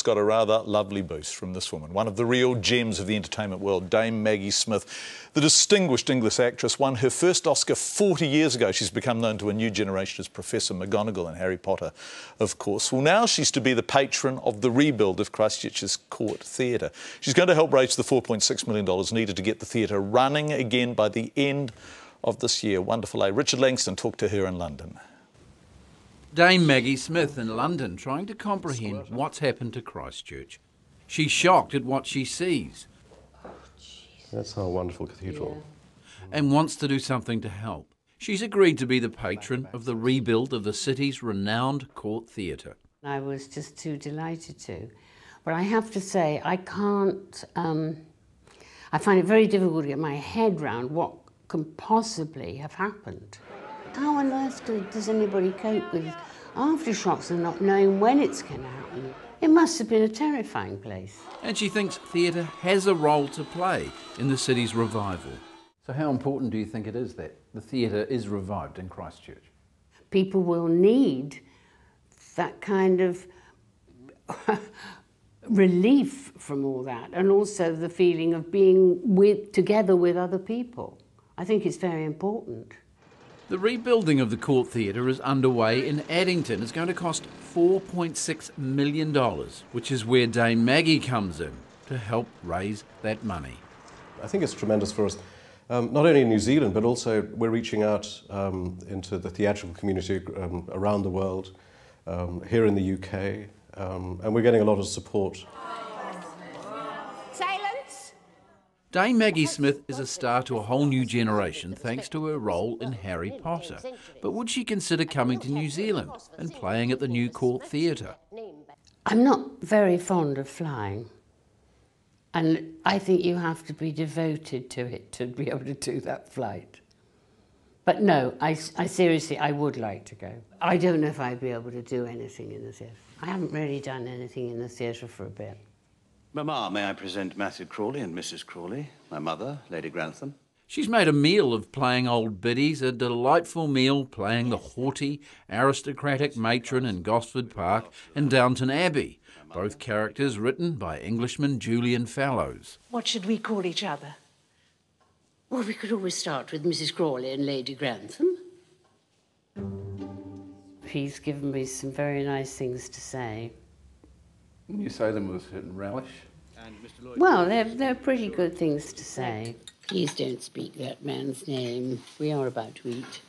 It's got a rather lovely boost from this woman, one of the real gems of the entertainment world, Dame Maggie Smith. The distinguished English actress won her first Oscar 40 years ago. She's become known to a new generation as Professor McGonagall in Harry Potter, of course. Well, now she's to be the patron of the rebuild of Christchurch's Court Theatre. She's going to help raise the $4.6 million needed to get the theatre running again by the end of this year. Wonderful, eh? Richard Langston talked to her in London. Dame Maggie Smith in London trying to comprehend what's happened to Christchurch. She's shocked at what she sees. That's our wonderful cathedral. And wants to do something to help. She's agreed to be the patron of the rebuild of the city's renowned Court Theatre. I was just too delighted to. But I have to say, I can't... I find it very difficult to get my head round what can possibly have happened. How on earth does anybody cope with aftershocks and not knowing when it's going to happen? It must have been a terrifying place. And she thinks theatre has a role to play in the city's revival. So how important do you think it is that the theatre is revived in Christchurch? People will need that kind of relief from all that, and also the feeling of being together with other people. I think it's very important. The rebuilding of the Court Theatre is underway in Addington. It's going to cost $4.6 million, which is where Dame Maggie comes in to help raise that money. I think it's tremendous for us, not only in New Zealand, but also we're reaching out into the theatrical community around the world, here in the UK, and we're getting a lot of support. Dame Maggie Smith is a star to a whole new generation thanks to her role in Harry Potter. But would she consider coming to New Zealand and playing at the new Court Theatre? I'm not very fond of flying, and I think you have to be devoted to it to be able to do that flight. But no, I seriously, I would like to go. I don't know if I'd be able to do anything in the theatre. I haven't really done anything in the theatre for a bit. Mamma, may I present Matthew Crawley and Mrs. Crawley, my mother, Lady Grantham? She's made a meal of playing old biddies, a delightful meal playing the haughty, aristocratic matron in Gosford Park and Downton Abbey, both characters written by Englishman Julian Fallows. What should we call each other? Well, we could always start with Mrs. Crawley and Lady Grantham. He's given me some very nice things to say. You say them with a certain relish? Well, they're pretty good things to say. Please don't speak that man's name. We are about to eat.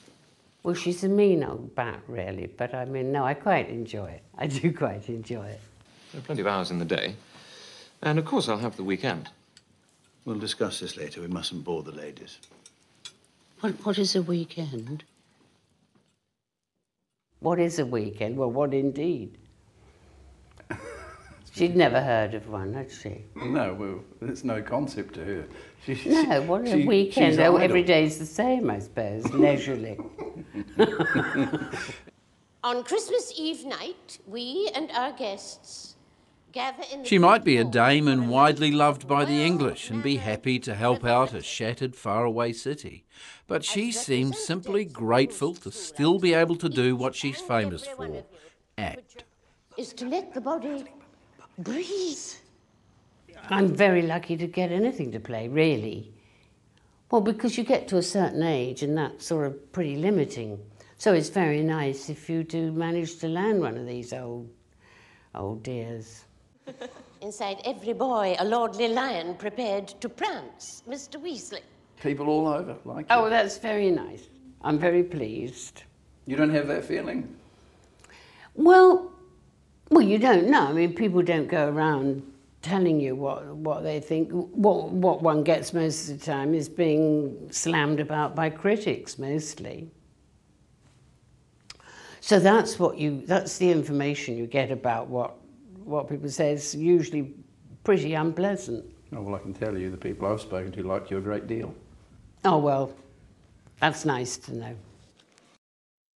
Well, she's a mean old bat, really, but I mean, no, I quite enjoy it. I do quite enjoy it. There are plenty of hours in the day. And, of course, I'll have the weekend. We'll discuss this later. We mustn't bore the ladies. What is a weekend? What is a weekend? Well, what indeed? She'd never heard of one, had she? No, well, it's no concept to her. No, what a weekend. Oh, every day's the same, I suppose, leisurely. On Christmas Eve night, we and our guests gather in the... She might be a dame and widely loved by the English and be happy to help out a shattered, faraway city. But she seems simply grateful to still be able to do what she's famous for, act. ...is to let the body... breathe. I'm very lucky to get anything to play, really. Well, because you get to a certain age and that's sort of pretty limiting. So it's very nice if you do manage to land one of these old dears. Inside every boy, a lordly lion prepared to prance, Mr. Weasley. People all over like you. Oh, that's very nice. I'm very pleased. You don't have that feeling? Well, you don't know. I mean, people don't go around telling you what they think. What one gets most of the time is being slammed about by critics, mostly. So that's the information you get about what people say. It's usually pretty unpleasant. Oh, well, I can tell you the people I've spoken to like you a great deal. Oh, well, that's nice to know.